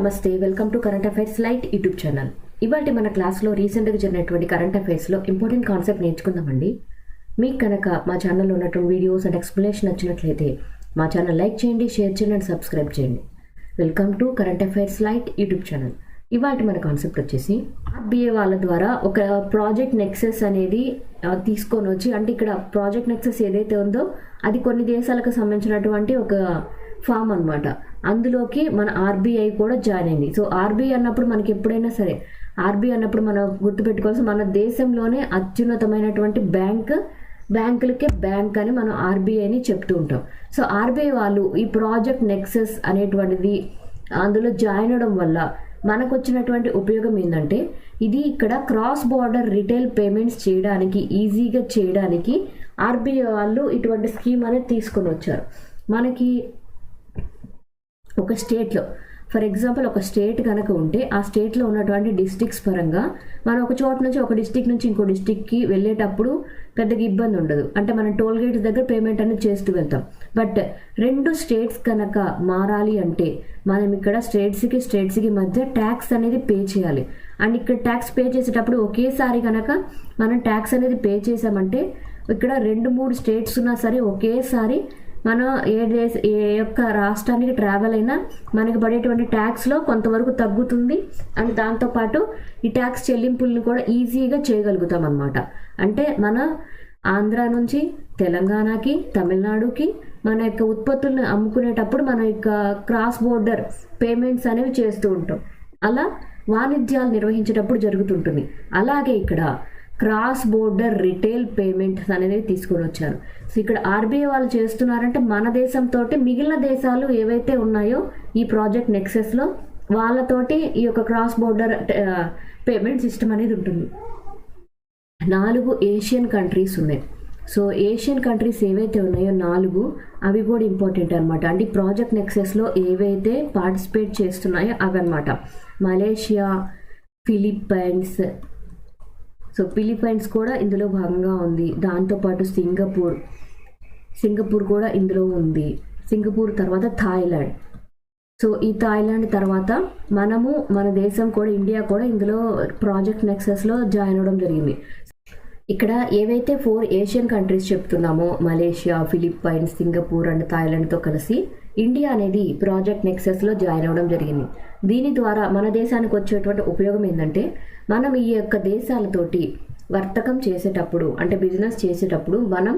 నమస్తే, welcome to current affairs light YouTube channel. ఇవాళ మన క్లాస్లో రీసెంట్గా జరిగినటువంటి కరెంట్ అఫైర్స్లో ఇంపార్టెంట్ కాన్సెప్ట్ నేర్చుకుందామండి. మీకు కనుక మా ఛానల్లో ఉన్నటువంటి వీడియోస్ అండ్ ఎక్స్ప్లెనేషన్ నచ్చినట్లయితే మా ఛానల్ లైక్ చేయండి, షేర్ చేయండి అండ్ సబ్స్క్రైబ్ చేయండి. Welcome to current affairs light YouTube channel. ఇవాళ మన కాన్సెప్ట్ వచ్చేసి ఆర్బీఐ వాళ్ళ ద్వారా ఒక ప్రాజెక్ట్ నెక్సెస్ అనేది తీసుకొని వచ్చి, అంటే ఇక్కడ ప్రాజెక్ట్ నెక్సెస్ ఏదైతే ఉందో అది కొన్ని దేశాలకు సంబంధించినటువంటి ఒక ఫామ్ అనమాట. అందులోకి మన ఆర్బీఐ కూడా జాయిన్ అయింది. సో ఆర్బీఐ అన్నప్పుడు మనకి ఎప్పుడైనా సరే ఆర్బీఐ అన్నప్పుడు మనం గుర్తుపెట్టుకోవాల్సి, మన దేశంలోనే అత్యున్నతమైనటువంటి బ్యాంకులకే బ్యాంక్ అని మనం ఆర్బీఐని చెప్తూ ఉంటాం. సో ఆర్బీఐ వాళ్ళు ఈ ప్రాజెక్ట్ నెక్సెస్ అనేటువంటిది అందులో జాయిన్ అవడం వల్ల మనకు వచ్చినటువంటి ఉపయోగం ఏంటంటే, ఇది ఇక్కడ క్రాస్ బార్డర్ రిటైల్ పేమెంట్స్ చేయడానికి ఈజీగా చేయడానికి ఆర్బీఐ వాళ్ళు ఇటువంటి స్కీమ్ అనేది తీసుకొని వచ్చారు. మనకి ఒక స్టేట్లో, ఫర్ ఎగ్జాంపుల్ ఒక స్టేట్ కనుక ఉంటే ఆ స్టేట్లో ఉన్నటువంటి డిస్ట్రిక్ట్స్ పరంగా మనం ఒక చోట నుంచి ఒక డిస్ట్రిక్ట్ నుంచి ఇంకో డిస్ట్రిక్ట్కి వెళ్ళేటప్పుడు పెద్దగా ఇబ్బంది ఉండదు. అంటే మనం టోల్ గేట్స్ దగ్గర పేమెంట్ అనేది చేస్తూ వెళ్తాం. బట్ రెండు స్టేట్స్ కనుక మారాలి అంటే మనం ఇక్కడ స్టేట్స్కి మధ్య ట్యాక్స్ అనేది పే చేయాలి. అండ్ ఇక్కడ ట్యాక్స్ పే చేసేటప్పుడు ఒకేసారి కనుక మనం ట్యాక్స్ అనేది పే చేసామంటే, ఇక్కడ 2-3 స్టేట్స్ ఉన్నా సరే ఒకేసారి మనం ఏ యొక్క రాష్ట్రానికి ట్రావెల్ అయినా మనకి పడేటువంటి ట్యాక్స్లో కొంతవరకు తగ్గుతుంది. అండ్ దాంతోపాటు ఈ ట్యాక్స్ చెల్లింపుల్ని కూడా ఈజీగా చేయగలుగుతాం అన్నమాట. అంటే మన ఆంధ్ర నుంచి తెలంగాణకి, తమిళనాడుకి మన యొక్క ఉత్పత్తులను అమ్ముకునేటప్పుడు మన యొక్క క్రాస్ బోర్డర్ పేమెంట్స్ అనేవి చేస్తూ ఉంటాం. అలా వాణిజ్యాలు నిర్వహించేటప్పుడు జరుగుతుంటుంది. అలాగే ఇక్కడ క్రాస్ బోర్డర్ రిటైల్ పేమెంట్స్ అనేది తీసుకొని వచ్చారు. సో ఇక్కడ ఆర్బీఐ వాళ్ళు చేస్తున్నారంటే మన దేశంతో మిగిలిన దేశాలు ఏవైతే ఉన్నాయో ఈ ప్రాజెక్ట్ నెక్సెస్లో వాళ్ళతోటి ఈ యొక్క క్రాస్ బోర్డర్ పేమెంట్ సిస్టమ్ అనేది ఉంటుంది. 4 ఏషియన్ కంట్రీస్ ఉన్నాయి. సో ఏషియన్ కంట్రీస్ ఏవైతే ఉన్నాయో 4 అవి కూడా ఇంపార్టెంట్ అనమాట. అంటే ఈ ప్రాజెక్ట్ నెక్సెస్లో ఏవైతే పార్టిసిపేట్ చేస్తున్నాయో అవి అనమాట. Malaysia, Philippines. సో ఫిలిప్పైన్స్ కూడా ఇందులో భాగంగా ఉంది. దాంతోపాటు సింగపూర్ కూడా ఇందులో ఉంది. సింగపూర్ తర్వాత థాయిలాండ్. సో ఈ థాయిలాండ్ తర్వాత మన దేశం కూడా, ఇండియా కూడా ఇందులో ప్రాజెక్ట్ నెక్సెస్లో జాయిన్ అవ్వడం జరిగింది. ఇక్కడ ఏవైతే 4 ఏషియన్ కంట్రీస్ చెప్తున్నామో, మలేషియా, ఫిలిప్పైన్స్, సింగపూర్ అండ్ థాయిలాండ్తో కలిసి ఇండియా అనేది ప్రాజెక్ట్ నెక్సెస్లో జాయిన్ అవ్వడం జరిగింది. దీని ద్వారా మన దేశానికి వచ్చేటువంటి ఉపయోగం ఏంటంటే, మనం ఈ యొక్క దేశాలతోటి వర్తకం చేసేటప్పుడు, అంటే బిజినెస్ చేసేటప్పుడు మనం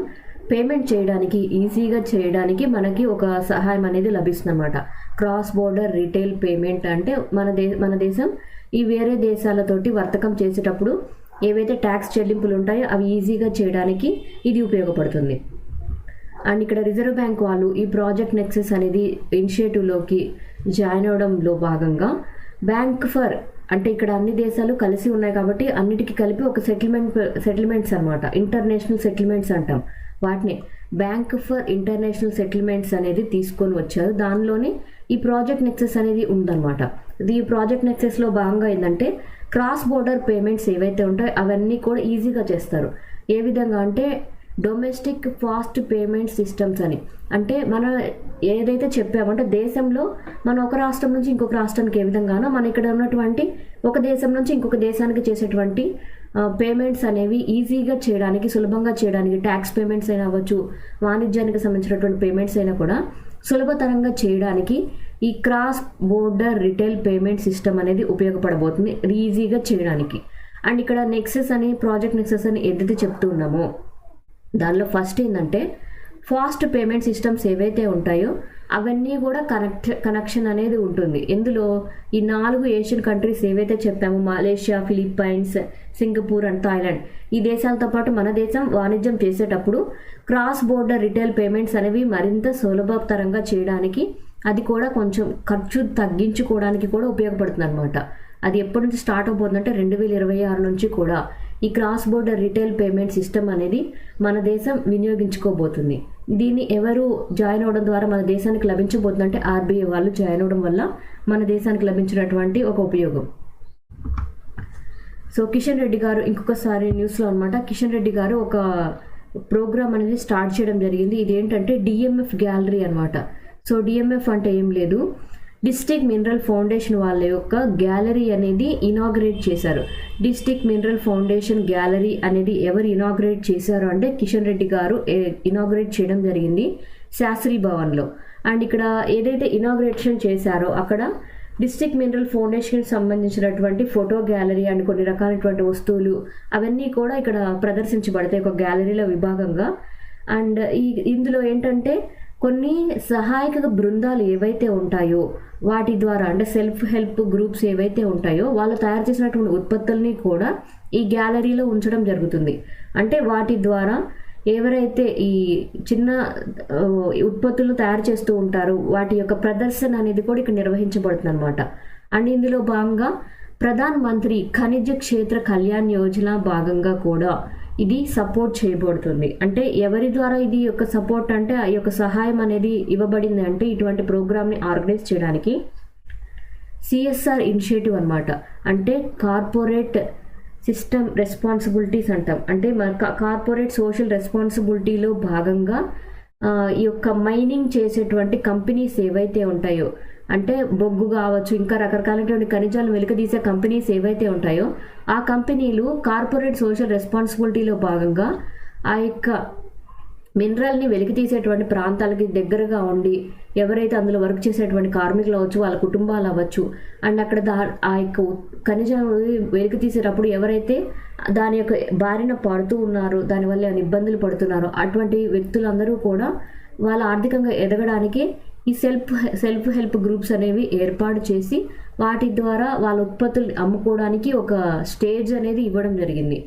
పేమెంట్ చేయడానికి ఈజీగా చేయడానికి మనకి ఒక సహాయం అనేది లభిస్తుంది అన్నమాట. క్రాస్ బోర్డర్ రిటైల్ పేమెంట్ అంటే మన దేశం ఈ వేరే దేశాలతోటి వర్తకం చేసేటప్పుడు ఏవైతే ట్యాక్స్ చెల్లింపులు ఉంటాయో అవి ఈజీగా చేయడానికి ఇది ఉపయోగపడుతుంది. అండ్ ఇక్కడ రిజర్వ్ బ్యాంక్ వాళ్ళు ఈ ప్రాజెక్ట్ నెక్సెస్ అనేది ఇనిషియేటివ్లోకి జాయిన్ అవడంలో భాగంగా బ్యాంక్ ఫర్, అంటే ఇక్కడ అన్ని దేశాలు కలిసి ఉన్నాయి కాబట్టి అన్నిటికీ కలిపి ఒక సెటిల్మెంట్స్ అనమాట, ఇంటర్నేషనల్ సెటిల్మెంట్స్ అంటాం వాటిని. బ్యాంక్ ఫర్ ఇంటర్నేషనల్ సెటిల్మెంట్స్ అనేది తీసుకొని వచ్చారు. దానిలోనే ఈ ప్రాజెక్ట్ నెక్సెస్ అనేది ఉందన్నమాట. ఈ ప్రాజెక్ట్ నెక్సెస్లో భాగంగా ఏంటంటే క్రాస్ బోర్డర్ పేమెంట్స్ ఏవైతే ఉంటాయో అవన్నీ కూడా ఈజీగా చేస్తారు. ఏ విధంగా అంటే డొమెస్టిక్ ఫాస్ట్ పేమెంట్ సిస్టమ్స్ అని. అంటే మనం ఏదైతే చెప్పామంటే దేశంలో మనం ఒక రాష్ట్రం నుంచి ఇంకొక రాష్ట్రానికి ఏ విధంగానో మన ఇక్కడ ఉన్నటువంటి ఒక దేశం నుంచి ఇంకొక దేశానికి చేసేటువంటి పేమెంట్స్ అనేవి ఈజీగా చేయడానికి, సులభంగా చేయడానికి, ట్యాక్స్ పేమెంట్స్ అయినా అవ్వచ్చు, వాణిజ్యానికి సంబంధించినటువంటి పేమెంట్స్ అయినా కూడా సులభతరంగా చేయడానికి ఈ cross border retail payment system అనేది ఉపయోగపడబోతుంది ఈజీగా చేయడానికి. అండ్ ఇక్కడ నెక్సెస్ అని, ప్రాజెక్ట్ నెక్సెస్ అని ఏదైతే చెప్తూ ఉన్నామో దానిలో ఫస్ట్ ఏంటంటే ఫాస్ట్ పేమెంట్ సిస్టమ్స్ ఏవైతే ఉంటాయో అవన్నీ కూడా కనెక్షన్ అనేది ఉంటుంది. ఇందులో ఈ 4 ఏషియన్ కంట్రీస్ ఏవైతే చెప్పామో, Malaysia, Philippines, Singapore and Thailand, ఈ దేశాలతో పాటు మన దేశం వాణిజ్యం చేసేటప్పుడు క్రాస్ బోర్డర్ రిటైల్ పేమెంట్స్ అనేవి మరింత సులభతరంగా చేయడానికి, అది కూడా కొంచెం ఖర్చు తగ్గించుకోవడానికి కూడా ఉపయోగపడుతుంది అనమాట. అది ఎప్పటి నుంచి స్టార్ట్ అవబోతుందంటే 2026 నుంచి కూడా ఈ cross border retail payment system అనేది మన దేశం వినియోగించుకోబోతుంది. దీన్ని ఎవరు జాయిన్ అవ్వడం ద్వారా మన దేశానికి లభించబోతుందంటే ఆర్బీఐ వాళ్ళు జాయిన్ అవ్వడం వల్ల మన దేశానికి లభించినటువంటి ఒక ఉపయోగం. సో కిషన్ రెడ్డి గారు ఇంకొకసారి న్యూస్లో అనమాట, కిషన్ రెడ్డి గారు ఒక ప్రోగ్రామ్ అనేది స్టార్ట్ చేయడం జరిగింది. ఇది ఏంటంటే డిఎంఎఫ్ గ్యాలరీ అనమాట. సో డిఎంఎఫ్ అంటే ఏం లేదు, డిస్ట్రిక్ట్ మినరల్ ఫౌండేషన్ వాళ్ళ యొక్క గ్యాలరీ అనేది ఇనాగ్రేట్ చేశారు. డిస్ట్రిక్ట్ మినరల్ ఫౌండేషన్ గ్యాలరీ అనేది ఎవరు ఇనాగ్రేట్ చేశారు అంటే కిషన్ రెడ్డి గారు ఇనాగ్రేట్ చేయడం జరిగింది శాస్త్రి భవన్లో. అండ్ ఇక్కడ ఏదైతే ఇనాగ్రేషన్ చేశారో అక్కడ డిస్ట్రిక్ట్ మినరల్ ఫౌండేషన్కి సంబంధించినటువంటి ఫోటో గ్యాలరీ అండ్ కొన్ని రకాలైనటువంటి వస్తువులు అవన్నీ కూడా ఇక్కడ ప్రదర్శించబడతాయి ఒక గ్యాలరీలో విభాగంగా. అండ్ ఇందులో ఏంటంటే కొన్ని సహాయక బృందాలు ఏవైతే ఉంటాయో వాటి ద్వారా అంటే సెల్ఫ్ హెల్ప్ గ్రూప్స్ ఏవైతే ఉంటాయో వాళ్ళు తయారు చేసినటువంటి ఉత్పత్తుల్ని కూడా ఈ గ్యాలరీలో ఉంచడం జరుగుతుంది. అంటే వాటి ద్వారా ఎవరైతే ఈ చిన్న ఉత్పత్తులు తయారు చేస్తూ ఉంటారో వాటి యొక్క ప్రదర్శన అనేది కూడా ఇక్కడ నిర్వహించబడుతుంది అనమాట. అండ్ ఇందులో భాగంగా ప్రధాన్ మంత్రి ఖనిజ క్షేత్ర కళ్యాణ్ యోజన భాగంగా కూడా ఇది సపోర్ట్ చేయబడుతుంది. అంటే ఎవరి ద్వారా ఇది యొక్క సపోర్ట్ అంటే ఈ యొక్క సహాయం అనేది ఇవ్వబడింది అంటే ఇటువంటి ప్రోగ్రామ్ని ఆర్గనైజ్ చేయడానికి సిఎస్ఆర్ ఇనిషియేటివ్ అనమాట. అంటే కార్పొరేట్ సిస్టమ్ రెస్పాన్సిబిలిటీస్ అంటాం. అంటే మన కార్పొరేట్ సోషల్ రెస్పాన్సిబిలిటీలో భాగంగా ఈ యొక్క మైనింగ్ చేసేటువంటి కంపెనీస్ ఏవైతే ఉంటాయో అంటే బొగ్గు కావచ్చు ఇంకా రకరకాలైనటువంటి ఖనిజాలను వెలికితీసే కంపెనీస్ ఏవైతే ఉంటాయో ఆ కంపెనీలు కార్పొరేట్ సోషల్ రెస్పాన్సిబిలిటీలో భాగంగా ఆ యొక్క మినరల్ని వెలికి తీసేటువంటి ప్రాంతాలకి దగ్గరగా ఉండి ఎవరైతే అందులో వర్క్ చేసేటువంటి కార్మికులు అవ్వచ్చు వాళ్ళ కుటుంబాలు అవ్వచ్చు అండ్ అక్కడ ఆ యొక్క ఖనిజాలు వెలికి తీసేటప్పుడు ఎవరైతే దాని యొక్క బారిన పడుతూ ఉన్నారో దానివల్ల ఇబ్బందులు పడుతున్నారో అటువంటి వ్యక్తులందరూ కూడా వాళ్ళ ఆర్థికంగా ఎదగడానికి ఈ సెల్ఫ్ హెల్ప్ గ్రూప్స్ అనేవి ఏర్పాటు చేసి వాటి ద్వారా వాళ్ళ ఉత్పత్తులు అమ్ముకోవడానికి ఒక స్టేజ్ అనేది ఇవ్వడం జరిగింది.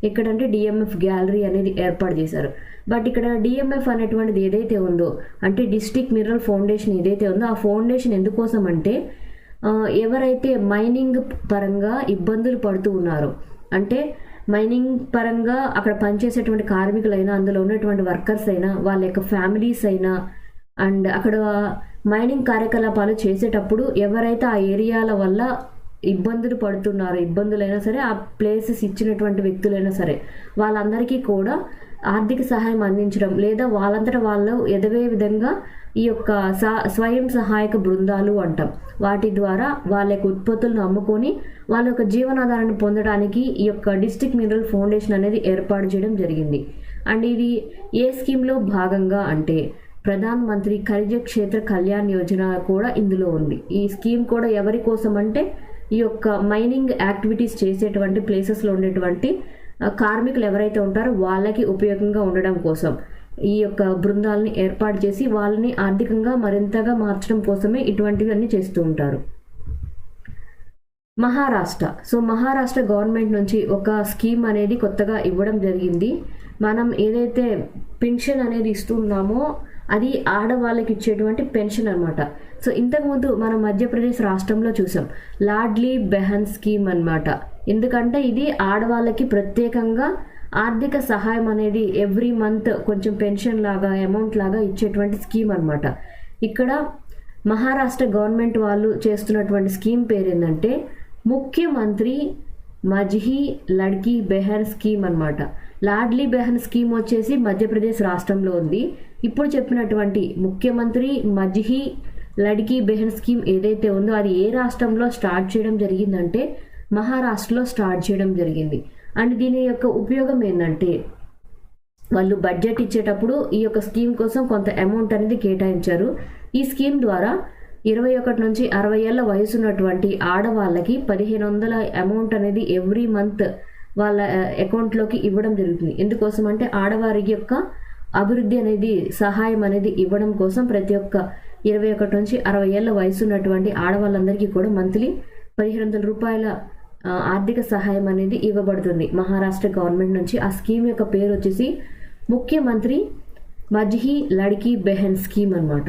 ఎక్కడంటే డిఎంఎఫ్ గ్యాలరీ అనేది ఏర్పాటు చేశారు. బట్ ఇక్కడ డిఎంఎఫ్ అనేటువంటిది ఏదైతే ఉందో అంటే డిస్ట్రిక్ట్ మినరల్ ఫౌండేషన్ ఏదైతే ఉందో ఆ ఫౌండేషన్ ఎందుకోసం అంటే ఎవరైతే మైనింగ్ పరంగా ఇబ్బందులు పడుతూ ఉన్నారో అంటే మైనింగ్ పరంగా అక్కడ పనిచేసేటువంటి కార్మికులైనా అందులో ఉన్నటువంటి వర్కర్స్ అయినా వాళ్ళ యొక్క ఫ్యామిలీస్ అయినా అండ్ అక్కడ మైనింగ్ కార్యకలాపాలు చేసేటప్పుడు ఎవరైతే ఆ ఏరియాల వల్ల ఇబ్బందులు పడుతున్నారో ఇబ్బందులైనా సరే ఆ ప్లేసెస్ ఇచ్చినటువంటి వ్యక్తులైనా సరే వాళ్ళందరికీ కూడా ఆర్థిక సహాయం అందించడం లేదా వాళ్ళంతటా వాళ్ళు ఎదగే విధంగా ఈ యొక్క స్వయం సహాయక బృందాలు అంటాం వాటి ద్వారా వాళ్ళ యొక్క ఉత్పత్తులను అమ్ముకొని వాళ్ళ యొక్క జీవనాధారాన్ని పొందడానికి ఈ యొక్క డిస్ట్రిక్ట్ మినరల్ ఫౌండేషన్ అనేది ఏర్పాటు చేయడం జరిగింది. అండ్ ఇది ఏ స్కీమ్లో భాగంగా అంటే ప్రధాన్ మంత్రి ఖనిజ క్షేత్ర కళ్యాణ్ యోజన కూడా ఇందులో ఉంది. ఈ స్కీమ్ కూడా ఎవరి కోసం అంటే ఈ యొక్క మైనింగ్ యాక్టివిటీస్ చేసేటువంటి ప్లేసెస్లో ఉండేటువంటి కార్మికులు ఎవరైతే ఉంటారో వాళ్ళకి ఉపయోగంగా ఉండడం కోసం ఈ యొక్క బృందాలని ఏర్పాటు చేసి వాళ్ళని ఆర్థికంగా మరింతగా మార్చడం కోసమే ఇటువంటివన్నీ చేస్తూ ఉంటారు. మహారాష్ట్ర గవర్నమెంట్ నుంచి ఒక స్కీమ్ అనేది కొత్తగా ఇవ్వడం జరిగింది. మనం ఏదైతే పెన్షన్ అనేది ఇస్తున్నామో అది ఆడవాళ్ళకి ఇచ్చేటువంటి పెన్షన్ అనమాట. సో ఇంతకుముందు మనం మధ్యప్రదేశ్ రాష్ట్రంలో చూసాం లాడ్లీ బెహన్ స్కీమ్ అనమాట. ఎందుకంటే ఇది ఆడవాళ్ళకి ప్రత్యేకంగా ఆర్థిక సహాయం అనేది ఎవ్రీ మంత్ కొంచెం పెన్షన్ లాగా అమౌంట్ లాగా ఇచ్చేటువంటి స్కీమ్ అనమాట. ఇక్కడ మహారాష్ట్ర గవర్నమెంట్ వాళ్ళు చేస్తున్నటువంటి స్కీమ్ పేరు ఏంటంటే ముఖ్యమంత్రి మజ్హీ లడ్కీ బెహన్ స్కీమ్ అనమాట. లాడ్లీ బెహన్ స్కీమ్ వచ్చేసి మధ్యప్రదేశ్ రాష్ట్రంలో ఉంది. ఇప్పుడు చెప్పినటువంటి ముఖ్యమంత్రి మజ్హీ లడ్కీ బెహన్ స్కీమ్ ఏదైతే ఉందో అది ఏ రాష్ట్రంలో స్టార్ట్ చేయడం జరిగిందంటే మహారాష్ట్రలో స్టార్ట్ చేయడం జరిగింది. అండ్ దీని యొక్క ఉపయోగం ఏంటంటే వాళ్ళు బడ్జెట్ ఇచ్చేటప్పుడు ఈ యొక్క స్కీమ్ కోసం కొంత అమౌంట్ అనేది కేటాయించారు. ఈ స్కీమ్ ద్వారా 21 నుంచి 60 ఏళ్ల వయసు ఉన్నటువంటి ఆడవాళ్ళకి 1500 అమౌంట్ అనేది ఎవ్రీ మంత్ వాళ్ళ అకౌంట్లోకి ఇవ్వడం జరుగుతుంది. ఎందుకోసం అంటే ఆడవారి యొక్క అభివృద్ధి అనేది సహాయం అనేది ఇవ్వడం కోసం ప్రతి ఒక్క 21 నుంచి 60 ఏళ్ల వయసు ఉన్నటువంటి ఆడవాళ్ళందరికీ కూడా మంత్లీ 1500 రూపాయల ఆర్థిక సహాయం అనేది ఇవ్వబడుతుంది మహారాష్ట్ర గవర్నమెంట్ నుంచి. ఆ స్కీమ్ యొక్క పేరు వచ్చేసి ముఖ్యమంత్రి మజ్హీ లడ్కీ బెహన్ స్కీమ్ అనమాట.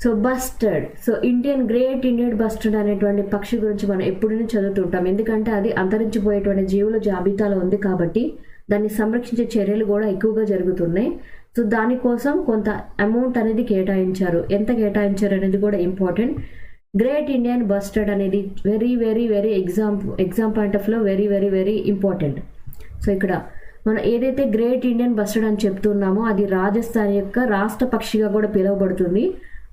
So bustard, great Indian bustard అనేటువంటి పక్షి గురించి మనం ఎప్పుడూ చదువుతుంటాం. ఎందుకంటే అది అంతరించిపోయేటువంటి జీవుల జాబితాలో ఉంది కాబట్టి దాన్ని సంరక్షించే చర్యలు కూడా ఎక్కువగా జరుగుతున్నాయి. సో దానికోసం కొంత అమౌంట్ అనేది కేటాయించారు. ఎంత కేటాయించారు అనేది కూడా ఇంపార్టెంట్. గ్రేట్ ఇండియన్ బస్టర్డ్ అనేది very very very exam point of లో very very very important. So ఇక్కడ మనం ఏదైతే గ్రేట్ ఇండియన్ బస్టర్డ్ అని చెప్తున్నామో అది రాజస్థాన్ యొక్క రాష్ట్ర పక్షిగా కూడా పిలువబడుతుంది.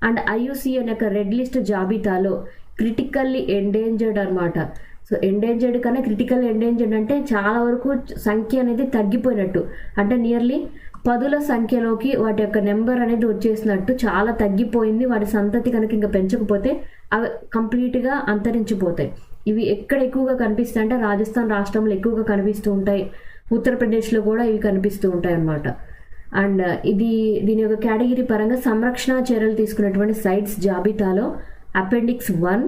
అండ్ IUCN యొక్క రెడ్ లిస్ట్ జాబితాలో క్రిటికల్లీ ఎండేంజర్డ్ అనమాట. సో ఎండేంజర్డ్ కన్నా క్రిటికల్ ఎండేంజర్డ్ అంటే చాలా వరకు సంఖ్య అనేది తగ్గిపోయినట్టు, అంటే నియర్లీ 10ల సంఖ్యలోకి వాటి యొక్క నెంబర్ అనేది వచ్చేసినట్టు, చాలా తగ్గిపోయింది. వాటి సంతతి కనుక ఇంకా పెంచకపోతే అవి కంప్లీట్గా అంతరించిపోతాయి. ఇవి ఎక్కడ ఎక్కువగా కనిపిస్తాయి అంటే రాజస్థాన్ రాష్ట్రంలో ఎక్కువగా కనిపిస్తూ ఉంటాయి, ఉత్తరప్రదేశ్లో కూడా ఇవి కనిపిస్తూ ఉంటాయి అన్నమాట. అండ్ దీని యొక్క కేటగిరీ పరంగా సంరక్షణ చర్యలు తీసుకున్నటువంటి సైట్స్ జాబితాలో అపెండిక్స్ 1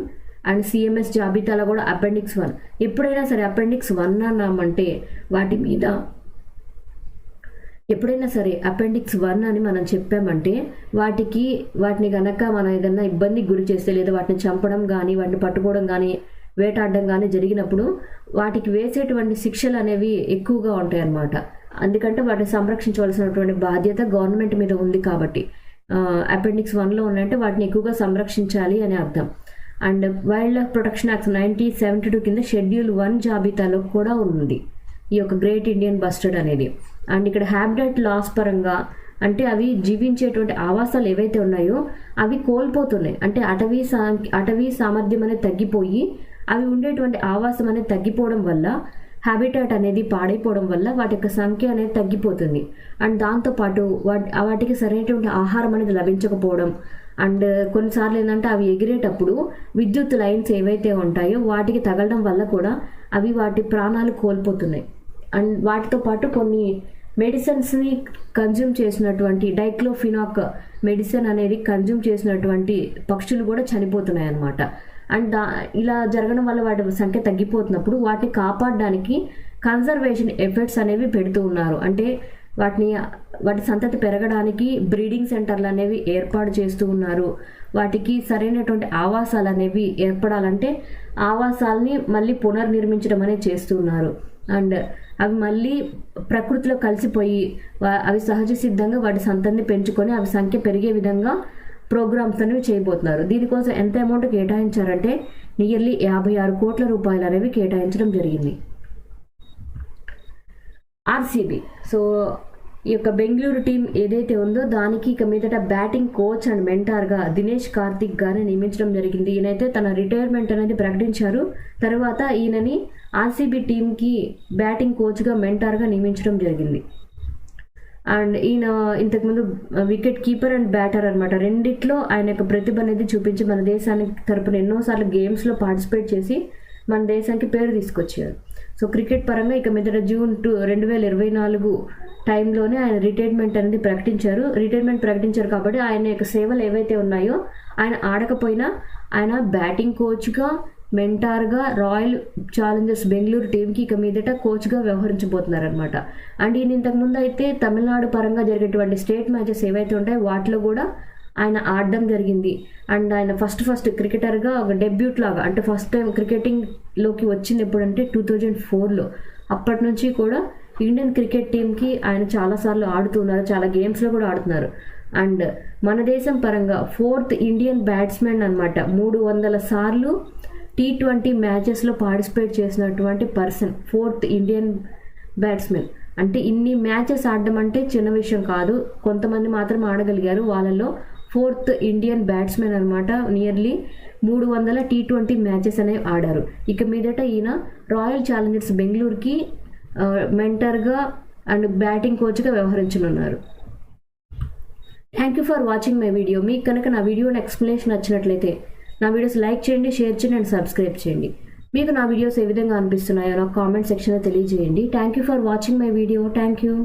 అండ్ CMS జాబితాలో కూడా అపెండిక్స్ 1. ఎప్పుడైనా సరే అపెండిక్స్ 1 అన్నామంటే ఎప్పుడైనా సరే అపెండిక్స్ 1 అని మనం చెప్పామంటే వాటిని కనుక మనం ఏదైనా ఇబ్బందికి గురి చేస్తే, లేదా వాటిని చంపడం కానీ వాటిని పట్టుకోవడం కానీ వేటాడడం కానీ జరిగినప్పుడు వాటికి వేసేటువంటి శిక్షలు అనేవి ఎక్కువగా ఉంటాయి అన్నమాట. ఎందుకంటే వాటిని సంరక్షించవలసినటువంటి బాధ్యత గవర్నమెంట్ మీద ఉంది కాబట్టి. అపెండిక్స్ 1లో ఉన్నాయంటే వాటిని ఎక్కువగా సంరక్షించాలి అని అర్థం. And wild life protection act 1972 కింద షెడ్యూల్ 1 జాబితాలో కూడా ఉంది ఈ యొక్క గ్రేట్ ఇండియన్ బస్టర్డ్ అనేది. అండ్ ఇక్కడ హ్యాబిటాట్ లాస్ పరంగా అంటే అవి జీవించేటువంటి ఆవాసాలు ఏవైతే ఉన్నాయో అవి కోల్పోతున్నాయి. అంటే అటవీ సామర్థ్యం అనేది తగ్గిపోయి అవి ఉండేటువంటి ఆవాసం అనేది తగ్గిపోవడం వల్ల, హ్యాబిటాట్ అనేది పాడైపోవడం వల్ల వాటి యొక్క సంఖ్య అనేది తగ్గిపోతుంది. అండ్ దాంతోపాటు వాటికి సరైనటువంటి ఆహారం అనేది లభించకపోవడం, అండ్ కొన్నిసార్లు ఏంటంటే అవి ఎగిరేటప్పుడు విద్యుత్ లైన్స్ ఏవైతే ఉంటాయో వాటికి తగలడం వల్ల కూడా అవి వాటి ప్రాణాలు కోల్పోతున్నాయి. అండ్ వాటితో పాటు కొన్ని మెడిసిన్స్ని కన్జ్యూమ్ చేసినటువంటి డైక్లోఫినాక్ మెడిసిన్ అనేది కన్జ్యూమ్ చేసినటువంటి పక్షులు కూడా చనిపోతున్నాయి అన్నమాట. అండ్ ఇలా జరగడం వల్ల వాటి సంఖ్య తగ్గిపోతున్నప్పుడు వాటిని కాపాడడానికి కన్జర్వేషన్ ఎఫర్ట్స్ అనేవి పెడుతూ ఉన్నారు. అంటే వాటి సంతతి పెరగడానికి బ్రీడింగ్ సెంటర్లు అనేవి ఏర్పాటు చేస్తూ ఉన్నారు. వాటికి సరైనటువంటి ఆవాసాలు అనేవి ఏర్పడాలంటే ఆవాసాలని మళ్ళీ పునర్నిర్మించడం అనేది చేస్తున్నారు. అండ్ అవి మళ్ళీ ప్రకృతిలో కలిసిపోయి అవి సహజ సిద్ధంగా వాటి సంతతిని పెంచుకొని అవి సంఖ్య పెరిగే విధంగా ప్రోగ్రామ్స్ అనేవి చేయబోతున్నారు. దీనికోసం ఎంత అమౌంట్ కేటాయించారంటే నియర్లీ 56 కోట్ల రూపాయలు అనేవి కేటాయించడం జరిగింది. RCB, సో ఈ యొక్క బెంగళూరు టీం ఏదైతే ఉందో దానికి ఇక మీదట బ్యాటింగ్ కోచ్ అండ్ మెంటార్గా దినేష్ కార్తిక్ గారిని నియమించడం జరిగింది. ఈయనైతే తన రిటైర్మెంట్ అనేది ప్రకటించారు. తర్వాత ఈయనని RCB టీంకి బ్యాటింగ్ కోచ్గా మెంటార్గా నియమించడం జరిగింది. అండ్ ఈయన ఇంతకుముందు వికెట్ కీపర్ అండ్ బ్యాటర్ అనమాట, రెండిట్లో ఆయన యొక్క ప్రతిభ అనేది చూపించి మన దేశానికి తరపున ఎన్నోసార్లు గేమ్స్లో పార్టిసిపేట్ చేసి మన దేశానికి పేరు తీసుకొచ్చారు. సో క్రికెట్ పరంగా ఇక మీద జూన్ 2024 టైంలోనే ఆయన రిటైర్మెంట్ అనేది ప్రకటించారు కాబట్టి ఆయన యొక్క సేవలు ఏవైతే ఉన్నాయో ఆయన ఆడకపోయినా ఆయన బ్యాటింగ్ కోచ్గా మెంటార్గా రాయల్ ఛాలెంజర్స్ బెంగళూరు టీంకి ఇక మీదట కోచ్గా వ్యవహరించబోతున్నారనమాట. అండ్ ఈయన ఇంతకుముందు అయితే తమిళనాడు పరంగా జరిగేటువంటి స్టేట్ మ్యాచెస్ ఏవైతే ఉంటాయో వాటిలో కూడా ఆయన ఆడడం జరిగింది. అండ్ ఆయన ఫస్ట్ క్రికెటర్గా ఒక డెబ్యూట్ లాగా, అంటే ఫస్ట్ టైం క్రికెటింగ్లోకి వచ్చింది ఎప్పుడంటే 2004లో. అప్పటి నుంచి కూడా ఇండియన్ క్రికెట్ టీంకి ఆయన చాలాసార్లు ఆడుతున్నారు, చాలా గేమ్స్లో కూడా ఆడుతున్నారు. అండ్ మన దేశం పరంగా 4th ఇండియన్ బ్యాట్స్మెన్ అనమాట. 300 సార్లు T20 మ్యాచెస్లో పార్టిసిపేట్ చేసినటువంటి పర్సన్ 4th ఇండియన్ బ్యాట్స్మెన్. అంటే ఇన్ని మ్యాచెస్ ఆడడం అంటే చిన్న విషయం కాదు, కొంతమంది మాత్రం ఆడగలిగారు. వాళ్ళలో 4th ఇండియన్ బ్యాట్స్మెన్ అనమాట. నియర్లీ 300 T20 మ్యాచెస్ అనేవి ఆడారు. ఇక మీదట ఈయన రాయల్ ఛాలెంజర్స్ బెంగళూరుకి మెంటర్గా అండ్ బ్యాటింగ్ కోచ్గా వ్యవహరించనున్నారు. Thank you for watching my video. మీకు కనుక నా వీడియోని ఎక్స్ప్లెనేషన్ నచ్చినట్లయితే నా వీడియోస్ లైక్ చేయండి, షేర్ చేయండి అండ్ సబ్స్క్రైబ్ చేయండి. మీకు నా వీడియోస్ ఏ విధంగా అనిపిస్తున్నాయో నాకు కామెంట్ సెక్షన్లో తెలియజేయండి. Thank you for watching my video. Thank you.